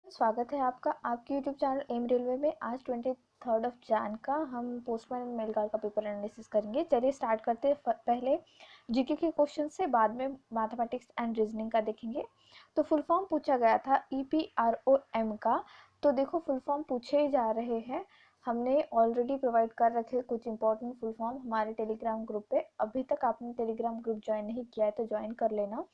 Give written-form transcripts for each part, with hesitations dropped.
स्वागत है आपका आपके यूट्यूब चैनल एम रेलवे में। आज 23 का हम पोस्टमैन एंड मेल गार्ड का पेपर एनालिसिस करेंगे। चलिए स्टार्ट करते हैं। पहले जीके के क्वेश्चन से, बाद में मैथमेटिक्स एंड रीजनिंग का देखेंगे। तो फुल फॉर्म पूछा गया था EPROM का। तो देखो फुल फॉर्म पूछे ही जा रहे हैं। हमने ऑलरेडी प्रोवाइड कर रखे कुछ इंपॉर्टेंट फुल फॉर्म हमारे टेलीग्राम ग्रुप पे। अभी तक आपने टेलीग्राम ग्रुप ज्वाइन नहीं किया है तो ज्वाइन कर लेना।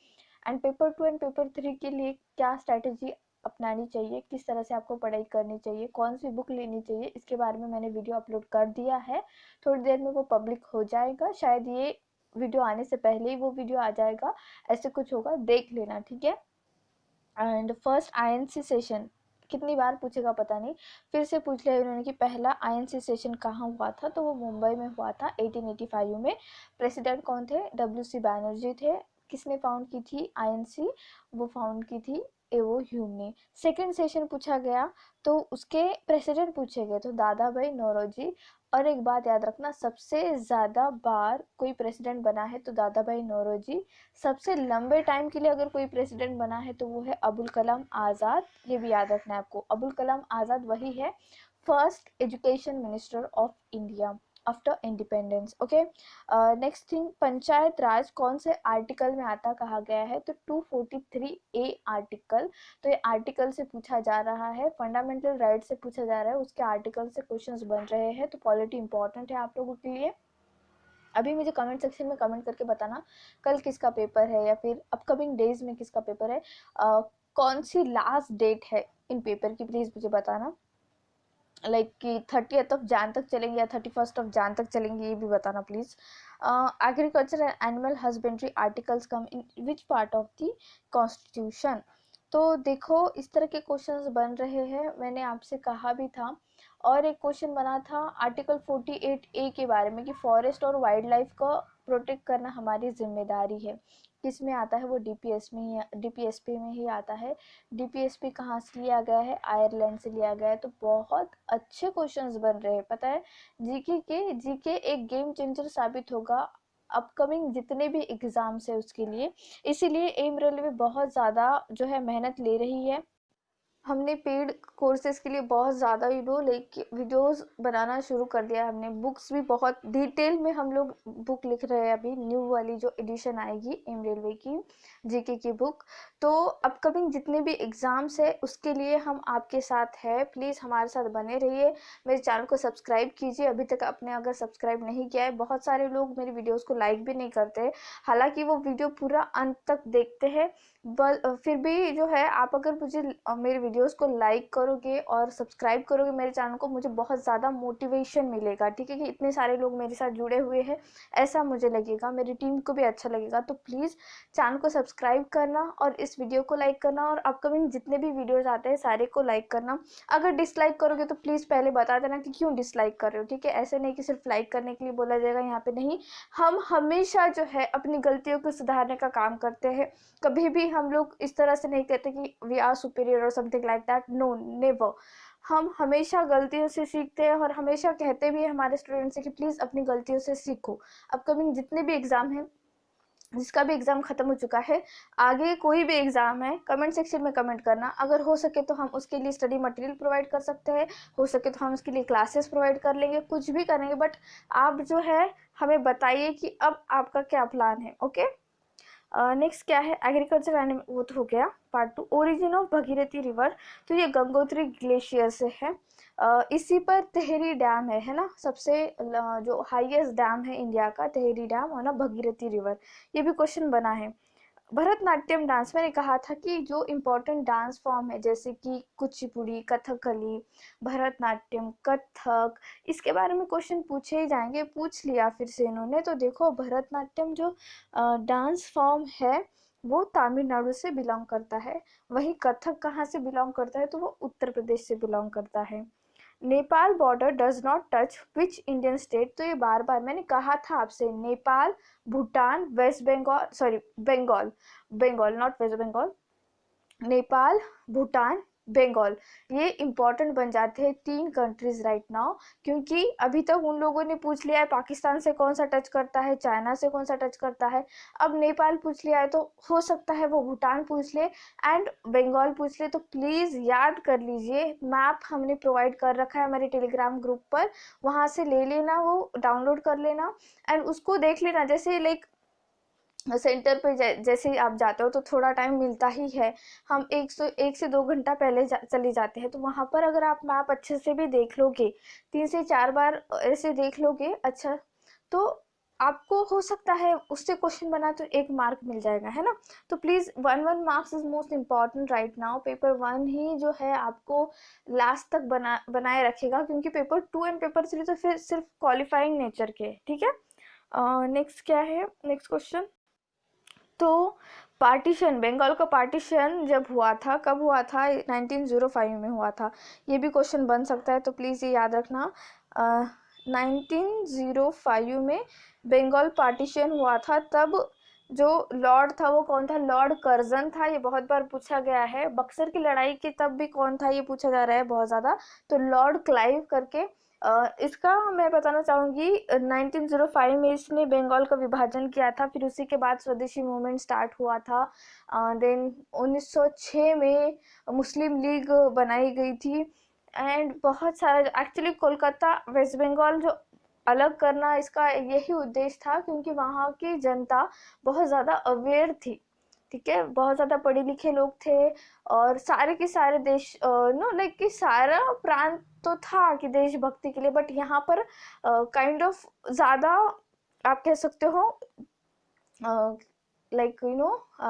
एंड पेपर 2 एंड पेपर 3 के लिए क्या स्ट्रैटेजी अपनानी चाहिए, किस तरह से आपको पढ़ाई करनी चाहिए, कौन सी बुक लेनी चाहिए, इसके बारे में मैंने वीडियो अपलोड कर दिया है। थोड़ी देर में वो पब्लिक हो जाएगा, शायद ये वीडियो आने से पहले ही वो वीडियो आ जाएगा, ऐसे कुछ होगा, देख लेना, ठीक है। एंड फर्स्ट INC सेशन कितनी बार पूछेगा पता नहीं, फिर से पूछ लिया उन्होंने कि पहला INC सेशन कहाँ हुआ था। तो वो मुंबई में हुआ था 1885 में। प्रेसिडेंट कौन थे? WC बैनर्जी थे। किसने फाउंड की थी INC? वो फाउंड की थी एवो ह्यूम ने। सेकेंड सेशन पूछा गया तो उसके प्रेसिडेंट पूछे गए तो दादा भाई नौरोजी। और एक बात याद रखना, सबसे ज़्यादा बार कोई प्रेसिडेंट बना है तो दादा भाई नौरोजी। सबसे लंबे टाइम के लिए अगर कोई प्रेसिडेंट बना है तो वो है अबुल कलाम आज़ाद। ये भी याद रखना है आपको, अबुल कलाम आज़ाद वही है first education minister of India after independence. Okay, next thing, panchayat raj कौन से आर्टिकल में आता कहा गया है? तो 243A आर्टिकल। तो ये आर्टिकल से पूछा जा रहा है, फंडामेंटल राइट से पूछा जा रहा है, उसके आर्टिकल से क्वेश्चंस बन रहे हैं। तो पॉलिटी इंपॉर्टेंट है आप लोगों के लिए। अभी मुझे कमेंट सेक्शन में कमेंट करके बताना कल किसका पेपर है या फिर अपकमिंग डेज में किसका पेपर है। कौन सी लास्ट डेट है इन पेपर की, प्लीज़ मुझे बताना। लाइक कि 30 तक चलेंगे या 31 तक चलेंगे, ये भी बताना please. Agriculture and animal husbandry articles come in which part of the constitution? तो देखो इस तरह के क्वेश्चंस बन रहे हैं, मैंने आपसे कहा भी था। और एक क्वेश्चन बना था आर्टिकल 48A के बारे में कि फॉरेस्ट और वाइल्ड लाइफ को प्रोटेक्ट करना हमारी जिम्मेदारी है। किस में आता है? वो DPSP में ही आता है। DPSP कहाँ से लिया गया है? आयरलैंड से लिया गया है। तो बहुत अच्छे क्वेश्चंस बन रहे हैं, पता है। जीके एक गेम चेंजर साबित होगा अपकमिंग जितने भी एग्जाम्स है उसके लिए। इसीलिए एम रेलवे बहुत ज़्यादा जो है मेहनत ले रही है। हमने पेड कोर्सेज के लिए बहुत ज़्यादा लाइक वीडियोस बनाना शुरू कर दिया है हमने। बुक्स भी बहुत डिटेल में हम लोग बुक लिख रहे हैं। अभी न्यू वाली जो एडिशन आएगी एम रेलवे की जीके की बुक। तो अपकमिंग जितने भी एग्ज़ाम्स है उसके लिए हम आपके साथ है, प्लीज़ हमारे साथ बने रहिए। मेरे चैनल को सब्सक्राइब कीजिए अभी तक आपने अगर सब्सक्राइब नहीं किया है। बहुत सारे लोग मेरी वीडियोज़ को लाइक भी नहीं करते, हालाँकि वो वीडियो पूरा अंत तक देखते हैं। फिर भी जो है आप अगर मुझे मेरे वीडियोस को लाइक करोगे और सब्सक्राइब करोगे मेरे चैनल को, मुझे बहुत ज़्यादा मोटिवेशन मिलेगा, ठीक है, कि इतने सारे लोग मेरे साथ जुड़े हुए हैं, ऐसा मुझे लगेगा, मेरी टीम को भी अच्छा लगेगा। तो प्लीज़ चैनल को सब्सक्राइब करना और इस वीडियो को लाइक करना और अपकमिंग जितने भी वीडियोज़ आते हैं सारे को लाइक करना। अगर डिसलाइक करोगे तो प्लीज़ पहले बता देना कि क्यों डिसलाइक कर रहे हो, ठीक है। ऐसे नहीं कि सिर्फ लाइक करने के लिए बोला जाएगा, यहाँ पे नहीं। हम हमेशा जो है अपनी गलतियों को सुधारने का काम करते हैं। कभी भी हम लोग इस तरह से नहीं कहते कि वी आर सुपीरियर और something like that, no never. हम हमेशा गलतियों से सीखते हैं और हमेशा कहते भी हैं हमारे स्टूडेंट्स से कि प्लीज़ अपनी गलतियों से सीखो। अपकमिंग जितने भी एग्ज़ाम हैं, जिसका भी एग्ज़ाम ख़त्म हो चुका है, आगे कोई भी एग्ज़ाम है, कमेंट सेक्शन में कमेंट करना। अगर हो सके तो हम उसके लिए स्टडी मटेरियल प्रोवाइड कर सकते हैं, हो सके तो हम उसके लिए क्लासेस प्रोवाइड कर लेंगे, कुछ भी करेंगे। बट आप जो है हमें बताइए कि अब आपका क्या प्लान है। ओके, नेक्स्ट क्या है? एग्रीकल्चर एंड वो तो हो गया। Part 2, origin of Bhagirathi river. तो ये गंगोत्री ग्लेशियर से है। इसी पर तेहरी डैम है ना, सबसे जो हाईएस्ट डैम है इंडिया का, तेहरी डैम और ना भगीरथी रिवर। ये भी क्वेश्चन बना है। भरतनाट्यम डांस, मैंने कहा था कि जो इम्पोर्टेंट डांस फॉर्म है जैसे कि कुचिपुड़ी, कथकली, भरतनाट्यम, कथक, इसके बारे में क्वेश्चन पूछे ही जाएंगे। पूछ लिया फिर से इन्होंने। तो देखो भरतनाट्यम जो डांस फॉर्म है वो तमिलनाडु से बिलोंग करता है। वहीं कथक कहाँ से बिलोंग करता है? तो वो उत्तर प्रदेश से बिलोंग करता है। Nepal border does not touch which Indian state. तो ये बार बार मैंने कहा था आपसे, Nepal, Bhutan, west Bengal, sorry Bengal, Bengal not west Bengal, Nepal, Bhutan, Bengal. ये इम्पॉर्टेंट बन जाते हैं 3 कंट्रीज राइट नाउ, क्योंकि अभी तक उन लोगों ने पूछ लिया है पाकिस्तान से कौन सा टच करता है, चाइना से कौन सा टच करता है, अब नेपाल पूछ लिया है, तो हो सकता है वो भूटान पूछ ले एंड बंगाल पूछ ले। तो प्लीज़ याद कर लीजिए, मैप हमने प्रोवाइड कर रखा है हमारे टेलीग्राम ग्रुप पर, वहाँ से ले लेना, वो डाउनलोड कर लेना एंड उसको देख लेना। जैसे लाइक सेंटर पे जैसे ही आप जाते हो तो थोड़ा टाइम मिलता ही है, हम 1 से 2 घंटा पहले चले जाते हैं, तो वहाँ पर अगर आप मैप अच्छे से भी देख लोगे, 3 से 4 बार ऐसे देख लोगे अच्छा, तो आपको हो सकता है उससे क्वेश्चन बना तो 1 मार्क मिल जाएगा, है ना। तो please 1 marks is most important right now. Paper 1 ही जो है आपको लास्ट तक बनाए रखेगा, क्योंकि पेपर 2 एंड पेपर 3 तो फिर सिर्फ क्वालिफाइंग नेचर के, ठीक है। नेक्स्ट क्या है, नेक्स्ट क्वेश्चन। तो पार्टीशन, बंगाल का पार्टीशन जब हुआ था, कब हुआ था, 1905 में हुआ था। ये भी क्वेश्चन बन सकता है, तो प्लीज़ ये याद रखना। 1905 में बंगाल पार्टीशन हुआ था। तब जो लॉर्ड था वो कौन था, लॉर्ड कर्जन था। ये बहुत बार पूछा गया है। बक्सर की लड़ाई के तब भी कौन था, ये पूछा जा रहा है बहुत ज़्यादा, तो लॉर्ड क्लाइव करके। इसका मैं बताना चाहूँगी 1905 में इसने बंगाल का विभाजन किया था, फिर उसी के बाद स्वदेशी मूवमेंट स्टार्ट हुआ था। देन 1906 में मुस्लिम लीग बनाई गई थी एंड बहुत सारा, एक्चुअली कोलकाता वेस्ट बंगाल जो अलग करना, इसका यही उद्देश्य था, क्योंकि वहाँ की जनता बहुत ज़्यादा अवेयर थी, ठीक है, बहुत ज़्यादा पढ़े लिखे लोग थे और सारे के सारे देश नो लाइक कि सारा प्रांत तो था कि देशभक्ति के लिए, बट यहाँ पर काइंड ऑफ ज़्यादा आप कह सकते हो लाइक यू नो,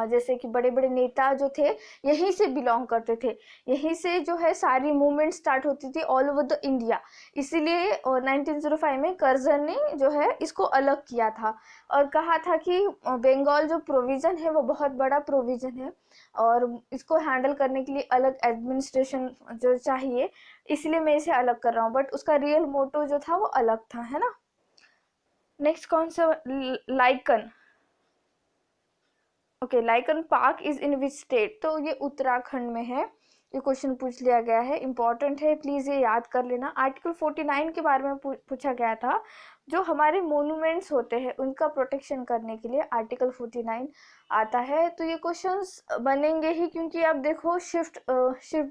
जैसे कि बड़े बड़े नेता जो थे यहीं से बिलोंग करते थे, यहीं से जो है सारी मूवमेंट स्टार्ट होती थी ऑल ओवर द इंडिया। इसीलिए 1905 में कर्जन ने जो है इसको अलग किया था और कहा था कि बंगाल जो प्रोविज़न है वो बहुत बड़ा प्रोविज़न है और इसको हैंडल करने के लिए अलग एडमिनिस्ट्रेशन जो चाहिए, इसलिए मैं इसे अलग कर रहा हूँ, बट उसका रियल मोटो जो था वो अलग था, है ना। नेक्स्ट कौन सा, lichen. Okay, lichen park is in which state, तो ये उत्तराखंड में है। ये क्वेश्चन पूछ लिया गया है, इंपॉर्टेंट है, प्लीज़ ये याद कर लेना। आर्टिकल 49 के बारे में पूछा गया था, जो हमारे मोनूमेंट्स होते हैं उनका प्रोटेक्शन करने के लिए आर्टिकल 49 आता है। तो ये क्वेश्चंस बनेंगे ही, क्योंकि आप देखो shift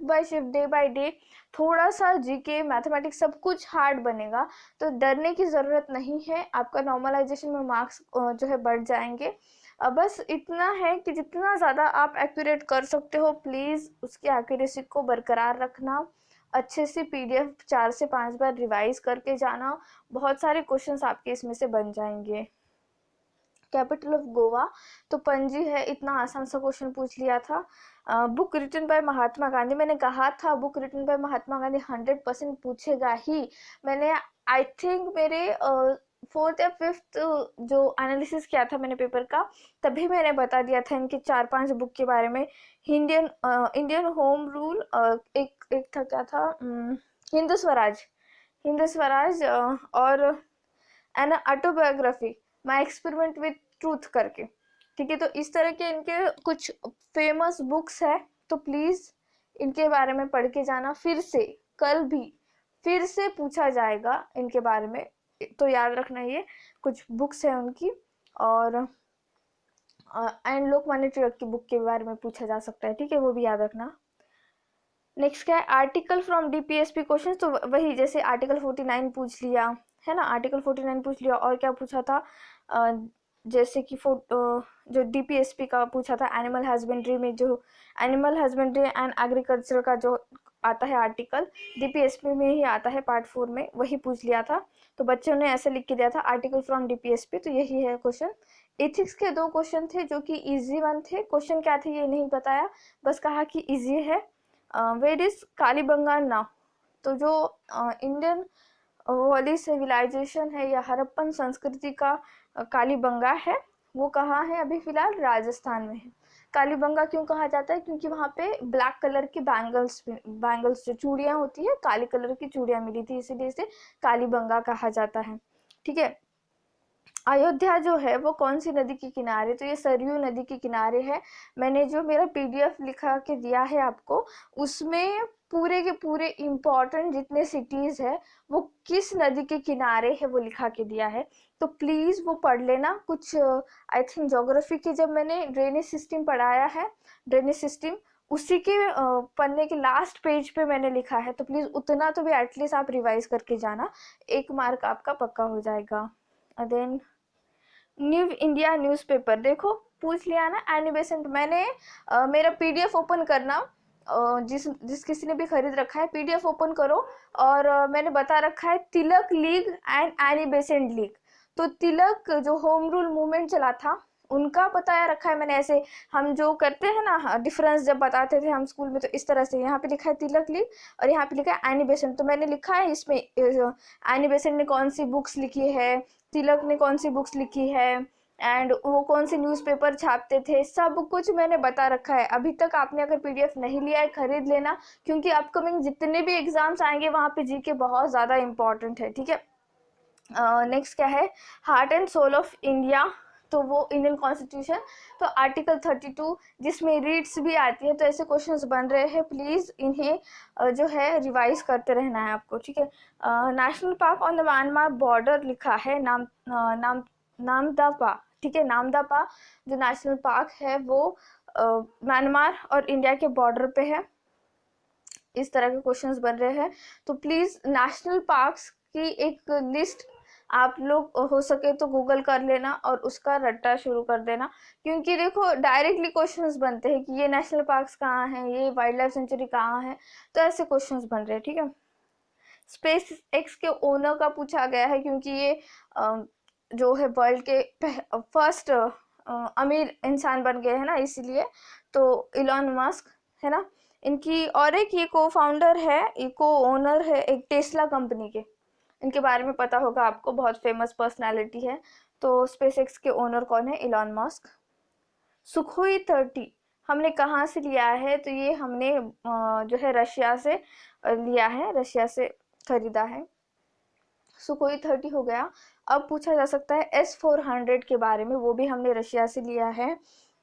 by shift, day by day थोड़ा सा जीके मैथमेटिक्स सब कुछ हार्ड बनेगा, तो डरने की ज़रूरत नहीं है। आपका नॉर्मलाइजेशन में मार्क्स जो है बढ़ जाएंगे। बस इतना है कि जितना ज़्यादा आप एक्यूरेट कर सकते हो प्लीज़ उसकी एक्यूरेसी को बरकरार रखना, अच्छे से पीडीएफ 4 से 5 बार रिवाइज करके जाना, बहुत सारे क्वेश्चंस आपके इसमें से बन जाएंगे। कैपिटल ऑफ गोवा, तो पणजी है, इतना आसान सा क्वेश्चन पूछ लिया था। Book written by Mahatma Gandhi, मैंने कहा था book written by Mahatma Gandhi 100% पूछेगा ही। मैंने आई थिंक मेरे 4th या 5th जो एनालिसिस किया था मैंने पेपर का, तभी मैंने बता दिया था इनके 4-5 बुक के बारे में। इंडियन होम रूल, एक था क्या था, हिंदू स्वराज, और an autobiography, my experiment with truth करके, ठीक है। तो इस तरह के इनके कुछ फेमस बुक्स है, तो प्लीज़ इनके बारे में पढ़ के जाना। फिर से कल भी फिर से पूछा जाएगा इनके बारे में, तो याद रखना ये कुछ बुक्स है उनकी। और एंड लोकमान्य तिलक की बुक के बारे में पूछा जा सकता है, ठीक है, वो भी याद रखना। नेक्स्ट क्या है, आर्टिकल फ्रॉम डीपीएसपी क्वेश्चन, तो वही जैसे आर्टिकल 49 पूछ लिया है ना, आर्टिकल 49 पूछ लिया, और क्या पूछा था, जैसे कि जो डीपीएसपी का पूछा था, एनिमल हस्बेंड्री में जो एनिमल हस्बेंड्री एंड एग्रीकल्चर का जो आता है आर्टिकल, डीपीएसपी में ही आता है पार्ट 4 में, वही पूछ लिया था। तो बच्चों ने ऐसे लिख के दिया था आर्टिकल फ्रॉम डीपीएसपी, तो यही है क्वेश्चन। एथिक्स के 2 क्वेश्चन थे जो कि इजी वन थे, क्वेश्चन क्या थे ये नहीं बताया, बस कहा कि इजी है। वेर इज कालीबंगा नाउ, तो जो इंडियन वैली सिविलाइजेशन है या हड़प्पन संस्कृति का कालीबंगा है, वो कहाँ है, अभी फिलहाल राजस्थान में है। कालीबंगा क्यों कहा जाता है, क्योंकि वहाँ पे ब्लैक कलर की बैंगल्स जो चूड़ियाँ होती है, काली कलर की चूड़ियाँ मिली थी, इसीलिए इसे कालीबंगा कहा जाता है, ठीक है। अयोध्या जो है वो कौन सी नदी के किनारे, तो ये सरयू नदी के किनारे है। मैंने जो मेरा पीडीएफ लिखा के दिया है आपको, उसमें पूरे के पूरे इम्पोर्टेंट जितने सिटीज है वो किस नदी के किनारे है वो लिखा के दिया है, तो प्लीज वो पढ़ लेना। कुछ आई थिंक ज्योग्राफी के जब मैंने ड्रेनेज सिस्टम पढ़ाया है, ड्रेनेज सिस्टम उसी के पन्ने के लास्ट पेज पे मैंने लिखा है, तो प्लीज उतना तो भी एटलीस्ट आप रिवाइज करके जाना, 1 मार्क आपका पक्का हो जाएगा। देन न्यू इंडिया न्यूज़पेपर, देखो पूछ लिया ना एनी बेसेंट। मैंने मेरा पीडीएफ ओपन करना, जिस किसी ने भी खरीद रखा है पीडीएफ ओपन करो, और मैंने बता रखा है Tilak league and Annie Besant league. तो तिलक जो होम रूल मूवमेंट चला था उनका बताया रखा है मैंने, ऐसे हम जो करते हैं ना डिफरेंस जब बताते थे हम स्कूल में, तो इस तरह से यहाँ पे लिखा है तिलक लीग और यहाँ पे लिखा है एनी बेसेंट। तो मैंने लिखा है इसमें एनी बेसेंट ने कौन सी बुक्स लिखी है, तिलक ने कौन सी बुक्स लिखी है, एंड वो कौन से न्यूज़पेपर छापते थे, सब कुछ मैंने बता रखा है। अभी तक आपने अगर पीडीएफ नहीं लिया है खरीद लेना, क्योंकि अपकमिंग जितने भी एग्जाम्स आएंगे वहाँ पे जीके बहुत ज़्यादा इंपॉर्टेंट है, ठीक है। नेक्स्ट क्या है, heart and soul of India, तो वो इंडियन कॉन्स्टिट्यूशन, तो आर्टिकल 32 जिसमें रीड्स भी आती है, तो ऐसे क्वेश्चंस बन रहे हैं, प्लीज़ इन्हें जो है रिवाइज करते रहना है आपको, ठीक है। National park on the Myanmar border लिखा है, नामदापा, ठीक है, नामदापा जो नेशनल पार्क है वो म्यांमार और इंडिया के बॉर्डर पे है। इस तरह के क्वेश्चंस बन रहे हैं, तो प्लीज़ नेशनल पार्क्स की एक लिस्ट आप लोग हो सके तो गूगल कर लेना और उसका रट्टा शुरू कर देना, क्योंकि देखो डायरेक्टली क्वेश्चंस बनते हैं कि ये नेशनल पार्क्स कहाँ हैं, ये वाइल्ड लाइफ सेंचुरी कहाँ है, तो ऐसे क्वेश्चंस बन रहे हैं, ठीक है। स्पेस एक्स के ओनर का पूछा गया है, क्योंकि ये जो है वर्ल्ड के फर्स्ट अमीर इंसान बन गए हैं ना, इसीलिए तो इलॉन मस्क है ना इनकी, और एक ये को फाउंडर है, ये को ओनर है एक टेस्ला कंपनी के, इनके बारे में पता होगा आपको, बहुत फेमस पर्सनालिटी है। तो स्पेस एक्स के ओनर कौन है, इलॉन मस्क। सुखोई 30 हमने कहाँ से लिया है, तो ये हमने जो है रशिया से लिया है, रशिया से खरीदा है। सुखोई 30 हो गया। अब पूछा जा सकता है S-400 के बारे में, वो भी हमने रशिया से लिया है।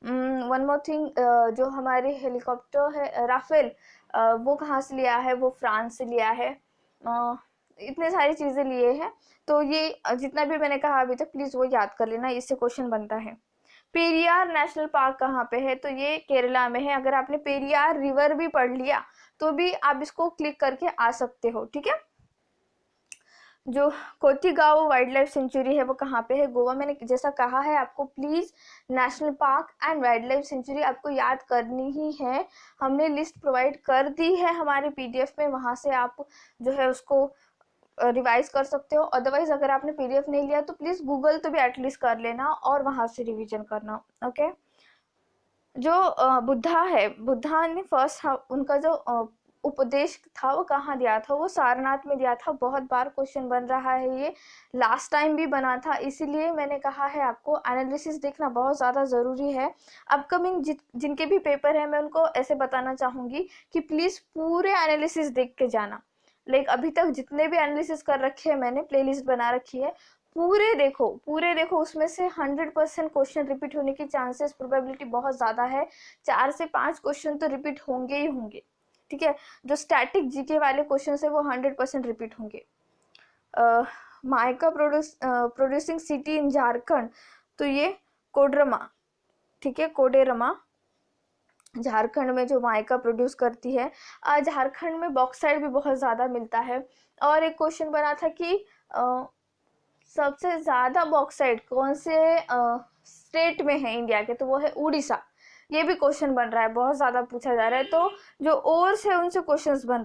वन मोर थिंग, जो हमारे हेलीकॉप्टर है राफेल, वो कहाँ से लिया है, वो फ्रांस से लिया है। इतने सारी चीज़ें लिए हैं, तो ये जितना भी मैंने कहा अभी तक प्लीज़ वो याद कर लेना, इससे क्वेश्चन बनता है। पेरियार नेशनल पार्क कहाँ पे है, तो ये केरला में है। अगर आपने पेरियार रिवर भी पढ़ लिया तो भी आप इसको क्लिक करके आ सकते हो, ठीक है। जो कोतिगांव वाइल्ड लाइफ सेंचुरी है वो कहाँ पे है, गोवा। मैंने जैसा कहा है आपको, please national park and wild life sanctuary आपको याद करनी ही है। हमने लिस्ट प्रोवाइड कर दी है हमारे पीडीएफ में, वहाँ से आप जो है उसको रिवाइज कर सकते हो। अदरवाइज अगर आपने पीडीएफ नहीं लिया तो प्लीज़ गूगल तो भी एटलीस्ट कर लेना और वहाँ से रिविजन करना, ओके। जो बुद्धा है, बुद्धा ने फर्स्ट उनका जो उपदेश था वो कहाँ दिया था, वो सारनाथ में दिया था। बहुत बार क्वेश्चन बन रहा है, ये लास्ट टाइम भी बना था, इसीलिए मैंने कहा है आपको एनालिसिस देखना बहुत ज़्यादा ज़रूरी है। अपकमिंग जिनके भी पेपर है मैं उनको ऐसे बताना चाहूँगी कि प्लीज़ पूरे एनालिसिस देख के जाना। लाइक अभी तक जितने भी एनालिसिस कर रखे हैं मैंने, प्लेलिस्ट बना रखी है, पूरे देखो, पूरे देखो। उसमें से 100% क्वेश्चन रिपीट होने की चांसेस, प्रोबेबिलिटी बहुत ज़्यादा है। 4 से 5 क्वेश्चन तो रिपीट होंगे ही होंगे, ठीक है। जो स्टैटिक जीके वाले क्वेश्चन है वो 100% रिपीट होंगे। Mica producing city in Jharkhand, तो ये कोडरमा, ठीक है, कोडेरमा झारखंड में जो माइका प्रोड्यूस करती है। झारखंड में बॉक्साइट भी बहुत ज़्यादा मिलता है। और एक क्वेश्चन बना था कि सबसे ज़्यादा बॉक्साइट कौन से स्टेट में है इंडिया के, तो वो है उड़ीसा। ये भी क्वेश्चन बन रहा है, बहुत ज़्यादा पूछा जा रहा है, तो जो ओर्स है उनसे क्वेश्चंस बन,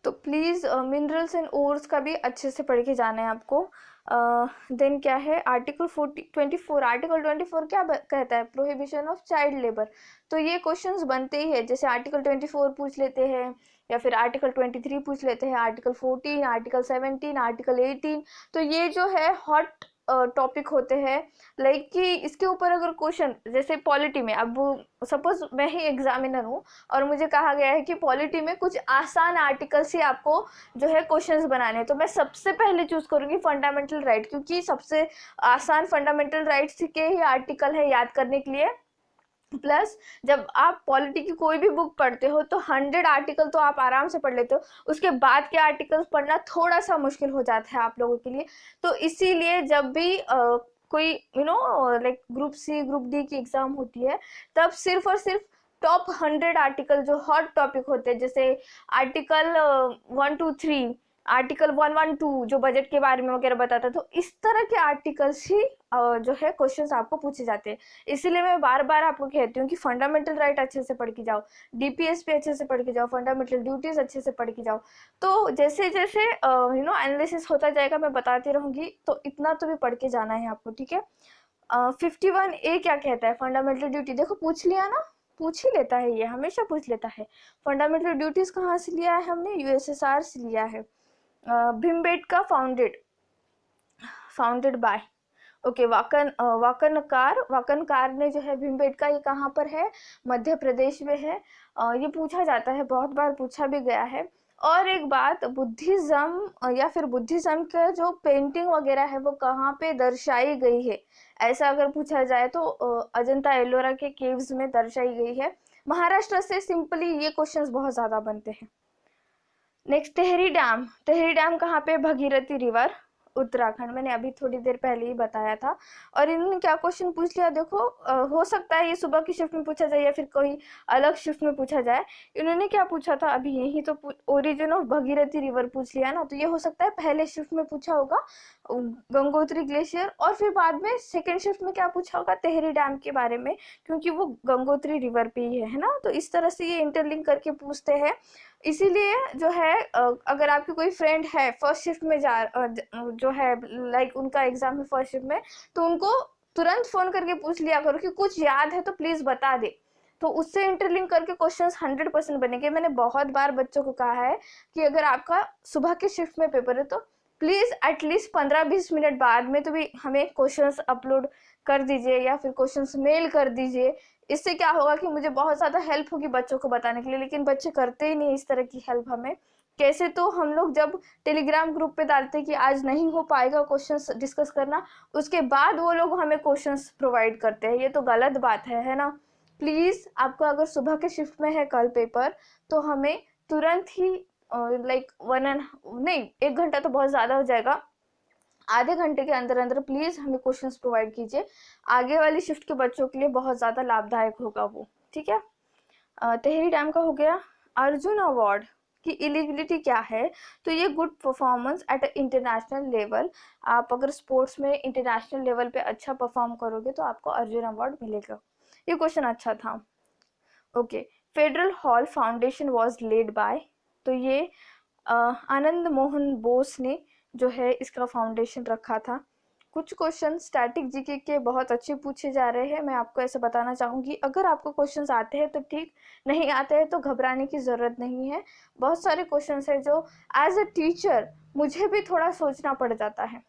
तो प्लीज़ मिनरल्स एंड ओर्स का भी अच्छे से पढ़ के जाना है आपको। देन क्या है, आर्टिकल 24, आर्टिकल 24 क्या कहता है, प्रोहिबिशन ऑफ चाइल्ड लेबर। तो ये क्वेश्चंस बनते ही है, जैसे आर्टिकल 24 पूछ लेते हैं, या फिर आर्टिकल 23 पूछ लेते हैं, आर्टिकल 14, आर्टिकल 17, आर्टिकल 18। तो ये जो है हॉट टॉपिक होते हैं, लाइक कि इसके ऊपर अगर क्वेश्चन, जैसे पॉलिटी में, अब सपोज मैं ही एग्जामिनर हूँ और मुझे कहा गया है कि पॉलिटी में कुछ आसान आर्टिकल्स ही आपको जो है क्वेश्चंस बनाने हैं, तो मैं सबसे पहले चूज करूँगी फंडामेंटल राइट, क्योंकि सबसे आसान फंडामेंटल राइट्स के ही आर्टिकल है याद करने के लिए। प्लस जब आप पॉलिटी की कोई भी बुक पढ़ते हो तो 100 आर्टिकल तो आप आराम से पढ़ लेते हो, उसके बाद के आर्टिकल्स पढ़ना थोड़ा सा मुश्किल हो जाता है आप लोगों के लिए। तो इसीलिए जब भी कोई like group C group D की एग्जाम होती है, तब सिर्फ और सिर्फ टॉप 100 आर्टिकल जो हॉट टॉपिक होते हैं, जैसे आर्टिकल 123, आर्टिकल 112 जो बजट के बारे में वगैरह बताता है, तो इस तरह के आर्टिकल्स ही जो है क्वेश्चंस आपको पूछे जाते हैं। इसीलिए मैं बार बार आपको कहती हूँ कि फंडामेंटल राइट अच्छे से पढ़ के जाओ, डीपीएस पे अच्छे से पढ़ के जाओ, फंडामेंटल ड्यूटीज अच्छे से पढ़ के जाओ। तो जैसे जैसे एनालिसिस होता जाएगा मैं बताती रहूंगी, तो इतना तो भी पढ़ के जाना है आपको, ठीक है। 51A क्या कहता है, फंडामेंटल ड्यूटी, देखो पूछ लिया ना, पूछ ही लेता है, ये हमेशा पूछ लेता है। फंडामेंटल ड्यूटीज कहाँ से लिया है हमने, यूएसएसआर से लिया है। भीमबेटका फाउंडेड बाय, ओके, वाकनकार ने जो है भीमबेटका, ये कहाँ पर है, मध्य प्रदेश में है। ये पूछा जाता है, बहुत बार पूछा भी गया है। और एक बात, बुद्धिज्म या फिर बुद्धिज्म का जो पेंटिंग वगैरह है वो कहाँ पे दर्शाई गई है, ऐसा अगर पूछा जाए तो अजंता एलोरा के केव्स में दर्शाई गई है। महाराष्ट्र से सिंपली ये क्वेश्चंस बहुत ज्यादा बनते हैं। नेक्स्ट, टेहरी डैम कहाँ पे, भगीरथी रिवर, उत्तराखंड, मैंने अभी थोड़ी देर पहले ही बताया था। और इन्होंने क्या क्वेश्चन पूछ लिया देखो, हो सकता है ये सुबह की शिफ्ट में पूछा जाए या फिर कोई अलग शिफ्ट में पूछा जाए। इन्होंने क्या पूछा था अभी, यही तो ओरिजिन ऑफ भगीरथी रिवर पूछ लिया ना, तो ये हो सकता है पहले शिफ्ट में पूछा होगा गंगोत्री ग्लेशियर, और फिर बाद में सेकेंड शिफ्ट में क्या पूछा होगा, टेहरी डैम के बारे में, क्योंकि वो गंगोत्री रिवर पे ही है ना। तो इस तरह से ये इंटरलिंक करके पूछते हैं। इसीलिए जो है अगर आपकी कोई फ्रेंड है फर्स्ट शिफ्ट में जो है लाइक उनका एग्जाम है फर्स्ट शिफ्ट में, तो उनको तुरंत फोन करके पूछ लिया करो कि कुछ याद है तो प्लीज बता दे, तो उससे इंटरलिंक करके क्वेश्चंस 100% बनेंगे। मैंने बहुत बार बच्चों को कहा है कि अगर आपका सुबह के शिफ्ट में पेपर है तो प्लीज एटलीस्ट 15-20 मिनट बाद में तो भी हमें क्वेश्चंस अपलोड कर दीजिए या फिर क्वेश्चंस मेल कर दीजिए। इससे क्या होगा कि मुझे बहुत ज़्यादा हेल्प होगी बच्चों को बताने के लिए, लेकिन बच्चे करते ही नहीं इस तरह की हेल्प हमें। कैसे, तो हम लोग जब टेलीग्राम ग्रुप पे डालते कि आज नहीं हो पाएगा क्वेश्चंस डिस्कस करना, उसके बाद वो लोग हमें क्वेश्चंस प्रोवाइड करते हैं, ये तो गलत बात है ना। प्लीज़ आपका अगर सुबह के शिफ्ट में है कल पेपर, तो हमें तुरंत ही लाइक नहीं, 1 घंटा तो बहुत ज़्यादा हो जाएगा, आधे घंटे के अंदर अंदर प्लीज़ हमें क्वेश्चंस प्रोवाइड कीजिए। आगे वाली शिफ्ट के बच्चों के लिए बहुत ज़्यादा लाभदायक होगा वो, ठीक है। टेहरी डैम का हो गया। अर्जुन अवार्ड की एलिजिबिलिटी क्या है, तो ये good performance at international level, आप अगर स्पोर्ट्स में इंटरनेशनल लेवल पे अच्छा परफॉर्म करोगे तो आपको अर्जुन अवार्ड मिलेगा। ये क्वेश्चन अच्छा था। Okay, federal hall foundation was led by, तो ये आनंद मोहन बोस ने जो है इसका फाउंडेशन रखा था। कुछ क्वेश्चन स्टैटिक जीके के बहुत अच्छे पूछे जा रहे हैं, मैं आपको ऐसे बताना चाहूँगी, अगर आपको क्वेश्चंस आते हैं तो ठीक, नहीं आते हैं तो घबराने की ज़रूरत नहीं है। बहुत सारे क्वेश्चंस है जो एज अ टीचर मुझे भी थोड़ा सोचना पड़ जाता है,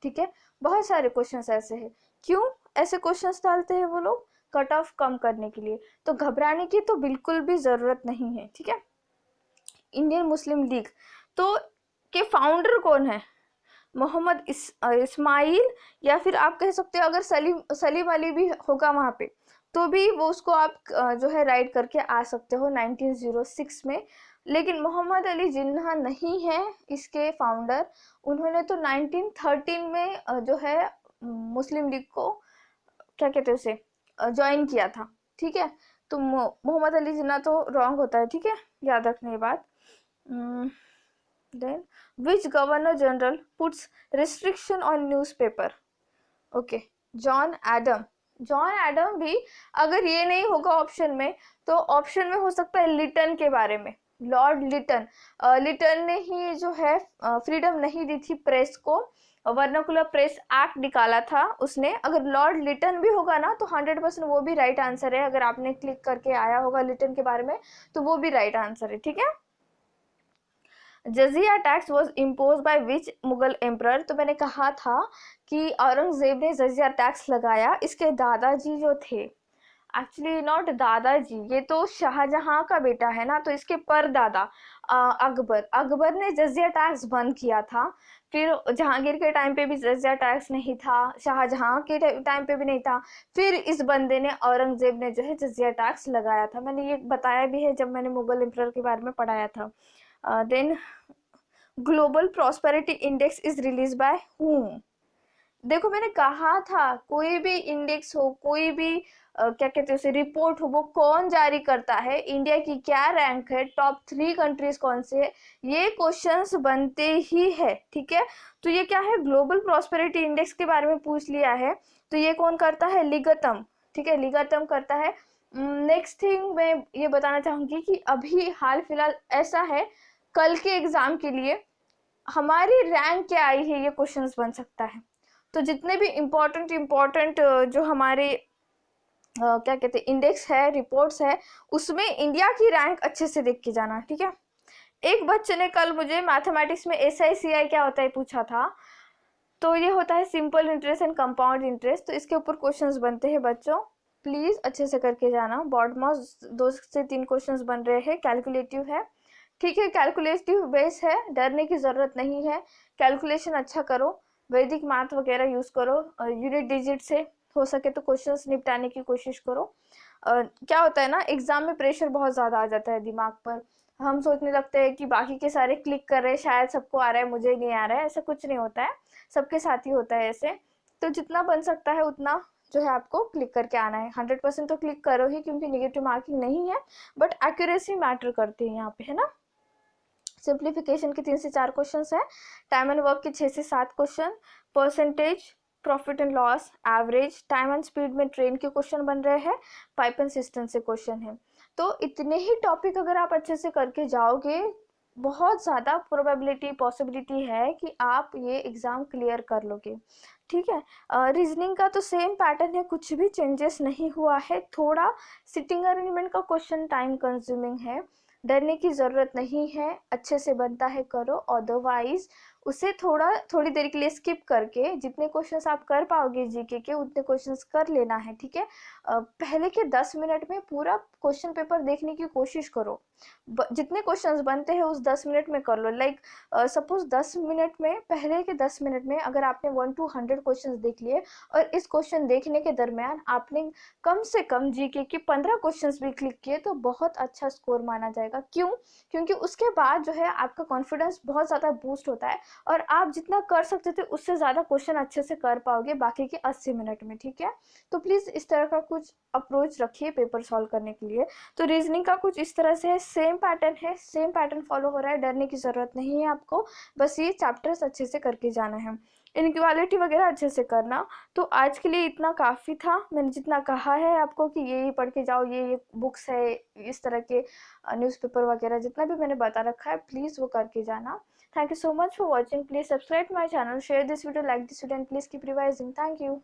ठीक है। बहुत सारे क्वेश्चंस ऐसे हैं, क्यों ऐसे क्वेश्चंस डालते हैं वो लोग, कट ऑफ कम करने के लिए, तो घबराने की तो बिल्कुल भी ज़रूरत नहीं है, ठीक है। इंडियन मुस्लिम लीग तो के फाउंडर कौन है, मोहम्मद इस्माइल, या फिर आप कह सकते हो अगर सलीम अली भी होगा वहाँ पे तो भी वो उसको आप जो है राइट करके आ सकते हो 1906 में। लेकिन मोहम्मद अली जिन्ना नहीं है इसके फाउंडर, उन्होंने तो 1913 में जो है मुस्लिम लीग को क्या कहते हैं उसे ज्वाइन किया था, ठीक है। तो मोहम्मद अली जिन्ना तो रॉन्ग होता है, ठीक है, याद रखना ये बात। Then which governor general puts restriction on newspaper? Okay, John Adam भी अगर ये नहीं होगा ऑप्शन में तो ऑप्शन में हो सकता है लिटन के बारे में, लॉर्ड लिटन। लिटन ने ही जो है फ्रीडम नहीं दी थी प्रेस को, वर्नाकुलर प्रेस एक्ट निकाला था उसने। अगर लॉर्ड लिटन भी होगा ना तो 100% वो भी राइट आंसर है, अगर आपने क्लिक करके आया होगा लिटन के बारे में तो वो भी राइट आंसर है, ठीक है। Jizya tax was impose by which Mughal emperor. तो मैंने कहा था कि औरंगजेब ने जजिया टैक्स लगाया, इसके दादाजी जो थे, एक्चुअली नॉट दादाजी, ये तो शाहजहां का बेटा है ना, तो इसके परदादा अकबर ने जजिया टैक्स बंद किया था। फिर जहांगीर के टाइम पे भी जजिया टैक्स नहीं था, शाहजहां के टाइम पे भी नहीं था, फिर इस बंदे ने, औरंगजेब ने जो है जजिया टैक्स लगाया था। मैंने ये बताया भी है जब मैंने मुगल एम्परर के बारे में पढ़ाया था। Then global prosperity index is release by whom. देखो मैंने कहा था कोई भी इंडेक्स हो, कोई भी क्या कहते हैं उसे, रिपोर्ट हो, वो कौन जारी करता है, इंडिया की क्या रैंक है, टॉप 3 कंट्रीज कौन से है, ये क्वेश्चंस बनते ही है। ठीक है, तो ये क्या है, ग्लोबल प्रॉस्पेरिटी इंडेक्स के बारे में पूछ लिया है, तो ये कौन करता है, लिगतम। ठीक है, लिगतम करता है। नेक्स्ट थिंग मैं ये बताना चाहूंगी कि अभी हाल फिलहाल ऐसा है, कल के एग्जाम के लिए हमारी रैंक क्या आई है, ये क्वेश्चंस बन सकता है। तो जितने भी इम्पोर्टेंट जो हमारे क्या कहते हैं इंडेक्स है, रिपोर्ट्स है, उसमें इंडिया की रैंक अच्छे से देख के जाना। ठीक है, एक बच्चे ने कल मुझे मैथमेटिक्स में SICI क्या होता है पूछा था, तो ये होता है simple interest and compound interest. तो इसके ऊपर क्वेश्चंस बनते हैं बच्चों, प्लीज अच्छे से करके जाना। बॉर्ड मॉस 2 से 3 क्वेश्चंस बन रहे हैं, कैलकुलेटिव है। ठीक है, कैलकुलेटिव बेस है, डरने की जरूरत नहीं है, कैलकुलेशन अच्छा करो, वैदिक मैथ वगैरह यूज करो, यूनिट डिजिट से हो सके तो क्वेश्चंस निपटाने की कोशिश करो। क्या होता है ना, एग्जाम में प्रेशर बहुत ज़्यादा आ जाता है दिमाग पर, हम सोचने लगते हैं कि बाकी के सारे क्लिक कर रहे हैं, शायद सबको आ रहा है, मुझे नहीं आ रहा है। ऐसा कुछ नहीं होता है, सबके साथ ही होता है ऐसे। तो जितना बन सकता है उतना जो है आपको क्लिक करके आना है। 100% तो क्लिक करो ही, क्योंकि नेगेटिव मार्किंग नहीं है, बट एक्यूरेसी मैटर करती है यहाँ पे, है ना। सिंप्लीफिकेशन के 3 से 4 क्वेश्चन है, टाइम एंड वर्क के 6 से 7 question, percentage, profit and loss, average, time and speed में ट्रेन के क्वेश्चन बन रहे हैं, पाइप एंड सिस्टम से क्वेश्चन है। तो इतने ही टॉपिक अगर आप अच्छे से करके जाओगे, बहुत ज़्यादा प्रोबेबिलिटी पॉसिबिलिटी है कि आप ये एग्ज़ाम क्लियर कर लोगे। ठीक है, रीजनिंग का तो सेम पैटर्न है, कुछ भी चेंजेस नहीं हुआ है। थोड़ा सिटिंग अरेंजमेंट का क्वेश्चन टाइम कंज्यूमिंग है, डरने की ज़रूरत नहीं है, अच्छे से बनता है करो, अदरवाइज उसे थोड़ी देर के लिए स्किप करके जितने क्वेश्चंस आप कर पाओगे जीके के उतने क्वेश्चंस कर लेना है। ठीक है, पहले के 10 मिनट में पूरा क्वेश्चन पेपर देखने की कोशिश करो, जितने क्वेश्चंस बनते हैं उस 10 मिनट में कर लो। लाइक सपोज 10 मिनट में, पहले के 10 मिनट में अगर आपने 1 to 100 क्वेश्चंस देख लिए, और इस क्वेश्चन देखने के दरमियान आपने कम से कम जीके के 15 क्वेश्चंस भी क्लिक किए, तो बहुत अच्छा स्कोर माना जाएगा। क्यों? क्योंकि उसके बाद जो है आपका कॉन्फिडेंस बहुत ज़्यादा बूस्ट होता है, और आप जितना कर सकते थे उससे ज़्यादा क्वेश्चन अच्छे से कर पाओगे बाकी के 80 मिनट में। ठीक है, तो प्लीज़ इस तरह का कुछ अप्रोच रखिए पेपर सॉल्व करने के लिए। तो रीजनिंग का कुछ इस तरह से है, सेम पैटर्न है, सेम पैटर्न फॉलो हो रहा है, डरने की ज़रूरत नहीं है आपको, बस ये चैप्टर्स अच्छे से करके जाना है, इनक्वालिटी वगैरह अच्छे से करना। तो आज के लिए इतना काफ़ी था, मैंने जितना कहा है आपको कि ये पढ़ के जाओ, ये बुक्स है, इस तरह के न्यूज़पेपर वगैरह जितना भी मैंने बता रखा है, प्लीज़ वो करके जाना। Thank you so much for watching. Please subscribe my channel, share this video, like this video, and please keep revising. Thank you.